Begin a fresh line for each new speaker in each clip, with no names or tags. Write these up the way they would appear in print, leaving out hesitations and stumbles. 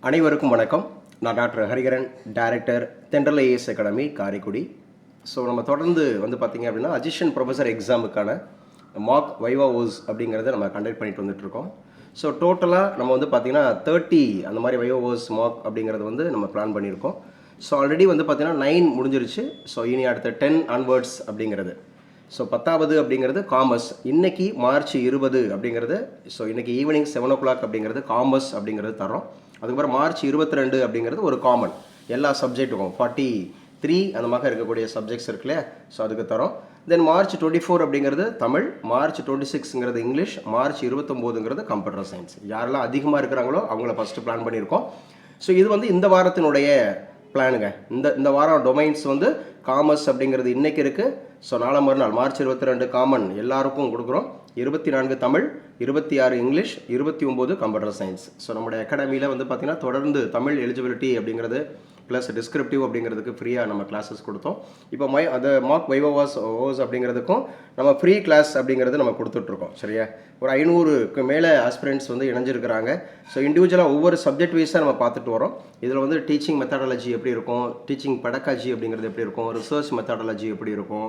அனைவருக்கும் வணக்கம். நான் டாக்டர் ஹரிகரன், டைரக்டர் தென்றல் ஐஏஎஸ் அகாடமி காரைக்குடி. ஸோ நம்ம தொடர்ந்து பார்த்திங்க அப்படின்னா அசிஸ்டன்ட் ப்ரொஃபஸர் எக்ஸாமுக்கான மார்க் வைவா ஓஸ் அப்படிங்கிறத நம்ம கண்டக்ட் பண்ணிட்டு வந்துட்டுருக்கோம். ஸோ டோட்டலாக நம்ம பார்த்திங்கன்னா 30 அந்த மாதிரி வைவா ஓஸ் மார்க் அப்படிங்கிறது நம்ம பிளான் பண்ணியிருக்கோம். ஸோ ஆல்ரெடி பார்த்திங்கன்னா 9 முடிஞ்சிருச்சு. ஸோ இனி அடுத்த 10 ஆன்வர்ட்ஸ் அப்படிங்கிறது. ஸோ 10வது அப்படிங்கிறது காமர்ஸ். இன்றைக்கி மார்ச் 20 அப்படிங்கிறது. ஸோ இன்றைக்கி ஈவினிங் 7 o'clock அப்படிங்கிறது காமர்ஸ் அப்படிங்கிறது தரோம். அதுக்கப்புறம் மார்ச் 22 அப்படிங்கிறது ஒரு காமன் எல்லா சப்ஜெக்ட்டுக்கும் 43 அந்த மாதிரி இருக்கக்கூடிய சப்ஜெக்ட்ஸ் இருக்கு இல்லையா. ஸோ அதுக்கு தரோம். தென் மார்ச் 24 அப்படிங்கிறது தமிழ், மார்ச் 26ங்கிறது இங்கிலீஷ், மார்ச் 29ங்கிறது கம்ப்யூட்டர் சயின்ஸ். யாரெல்லாம் அதிகமாக இருக்கிறாங்களோ அவங்கள ஃபஸ்ட்டு பிளான் பண்ணியிருக்கோம். ஸோ இது இந்த வாரத்தினுடைய பிளானுங்க. இந்த வாரம் டொமைன்ஸ் காமர்ஸ் அப்படிங்கிறது இன்றைக்கி இருக்குது. ஸோ நாளை மறுநாள் மார்ச் 22 காமன் எல்லாருக்கும் கொடுக்குறோம். 24 Tamil, 26 English, 29 computer science. So நம்முடைய அகாடமியில் பார்த்திங்கன்னா தொடர்ந்து தமிழ் எலிஜிபிலிட்டி அப்படிங்கிறது ப்ளஸ் டிஸ்கிரிப்டிவ் அப்படிங்கிறதுக்கு ஃப்ரீயாக நம்ம கிளாஸஸ் கொடுத்தோம். இப்போ அந்த மார்க் வைவா ஓஸ் அப்படிங்கிறதுக்கும் நம்ம ஃப்ரீ கிளாஸ் அப்படிங்கிறது நம்ம கொடுத்துட்ருக்கோம். சரியா, ஒரு 500க்கு மேலே ஆஸ்பிரண்ட்ஸ் இணைஞ்சிருக்கிறாங்க. ஸோ இண்டிவிஜுவலாக ஒவ்வொரு சப்ஜெக்ட் வைஸாக நம்ம பார்த்துட்டு வரோம். இதில் டீச்சிங் மெத்தடாலஜி எப்படி இருக்கும், டீச்சிங் பெடகாலஜி அப்படிங்கிறது எப்படி இருக்கும், ரிசர்ச் மெத்தடாலஜி எப்படி இருக்கும்,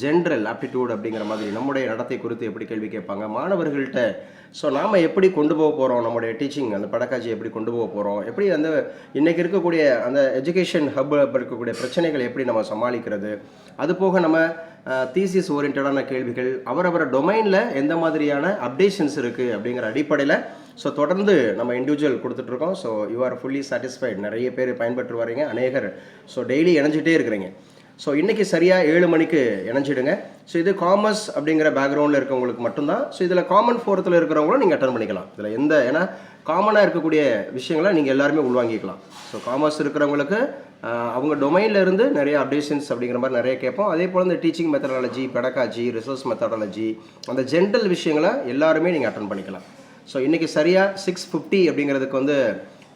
ஜென்ரல் ஆப்டிடியூட் அப்படிங்கிற மாதிரி நம்முடைய நடத்தை குறித்து எப்படி கேள்வி கேட்பாங்க மாணவர்கள்ட்ட. ஸோ நாம் எப்படி கொண்டு போக போகிறோம், நம்முடைய டீச்சிங் அந்த பெடகாலஜி எப்படி கொண்டு போக போகிறோம், எப்படி இன்றைக்கி இருக்கக்கூடிய அந்த எஜுகேஷன் ஹப் இருக்கக்கூடிய பிரச்சனைகள் எப்படி நம்ம சமாளிக்கிறது, அது போக நம்ம தீசிஸ் ஓரியன்டான கேள்விகள், அவரவர டொமைனில் எந்த மாதிரியான அப்டேஷன்ஸ் இருக்குது அப்படிங்கிற அடிப்படையில் ஸோ தொடர்ந்து நம்ம இண்டிவிஜுவல் கொடுத்துட்ருக்கோம். So you are fully satisfied. நிறைய பேர் பயன்பெற்று வரீங்க, அநேகர். ஸோ டெய்லி இணைஞ்சிட்டே இருக்கிறீங்க. ஸோ இன்றைக்கி சரியாக 7 மணிக்கு இணைஞ்சிடுங்க. ஸோ இது காமர்ஸ் அப்படிங்கிற பேக்ரவுண்டில் இருக்கவங்களுக்கு மட்டும்தான். ஸோ இதில் காமன் ஃபோரத்தில் இருக்கிறவங்களும் நீங்கள் அட்டன் பண்ணிக்கலாம். இதில் ஏன்னா காமனாக இருக்கக்கூடிய விஷயங்களை நீங்கள் எல்லாருமே உள்வாங்கிக்கலாம். ஸோ காமர்ஸ் இருக்கிறவங்களுக்கு அவங்க டொமைனில் இருந்து நிறைய அப்டேஷன்ஸ் அப்படிங்கிற மாதிரி நிறைய கேட்போம். அதே போல் இந்த டீச்சிங் மெத்தடாலஜி, பெடகாலஜி, ரிசர்ச் மெத்தடாலஜி, அந்த ஜென்ரல் விஷயங்களை எல்லாருமே நீங்கள் அட்டன் பண்ணிக்கலாம். ஸோ இன்றைக்கி சரியாக 6:50 அப்படிங்கிறதுக்கு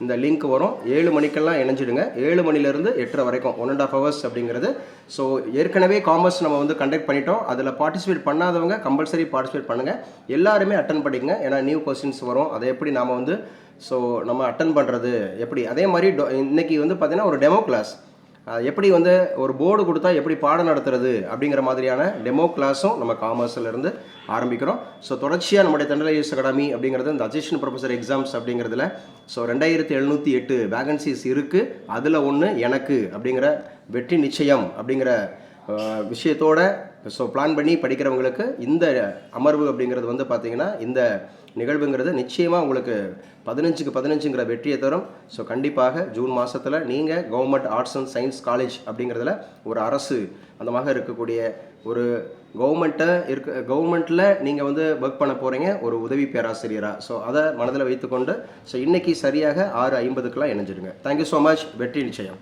இந்த லிங்க் வரும். 7 மணிக்கெல்லாம் இணைஞ்சிடுங்க. 7 மணிலேருந்து 8:30 வரைக்கும் 1.5 hours அப்படிங்கிறது. ஸோ ஏற்கனவே காமர்ஸ் நம்ம கண்டக்ட் பண்ணிட்டோம். அதில் பார்ட்டிசிபேட் பண்ணாதவங்க கம்பல்சரி பார்ட்டிசிபேட் பண்ணுங்கள். எல்லாருமே அட்டன் பண்ணிக்கங்க. ஏன்னா நியூ கொஸ்டின்ஸ் வரும். அதை எப்படி நாம் நம்ம அட்டன் பண்ணுறது எப்படி. அதே மாதிரி இன்றைக்கி பார்த்தீங்கன்னா ஒரு டெமோ கிளாஸ், எப்படி ஒரு போர்டு கொடுத்தா எப்படி பாடம் நடத்துறது அப்படிங்கிற மாதிரியான டெமோ கிளாஸும் நம்ம காமர்ஸ்லேருந்து ஆரம்பிக்கிறோம். ஸோ தொடர்ச்சியாக நம்முடைய தென்றல் ஐஏஎஸ் அகாடமி அப்படிங்கிறது இந்த அசிஸ்டன்ட் ப்ரொஃபஸர் எக்ஸாம்ஸ் அப்படிங்கிறதுல ஸோ 2708 வேகன்சிஸ் இருக்குது. அதில் ஒன்று எனக்கு அப்படிங்கிற வெற்றி நிச்சயம் அப்படிங்கிற விஷயத்தோட ஸோ பிளான் பண்ணி படிக்கிறவங்களுக்கு இந்த அமர்வு அப்படிங்கிறது பார்த்திங்கன்னா இந்த நிகழ்வுங்கிறது நிச்சயமாக உங்களுக்கு 15க்கு 15ங்கிற வெற்றியை தரும். ஸோ கண்டிப்பாக ஜூன் மாதத்தில் நீங்கள் government arts and science college அப்படிங்கிறதுல ஒரு அரசு அந்த மாதிரி இருக்கக்கூடிய ஒரு கவர்மெண்ட்டில் நீங்கள் ஒர்க் பண்ண போகிறீங்க ஒரு உதவி பேராசிரியராக. ஸோ அதை மனதில் வைத்துக்கொண்டு ஸோ இன்றைக்கி சரியாக 6:50க்கெலாம் இணைஞ்சிடுங்க. Thank you so much. வெற்றி நிச்சயம்.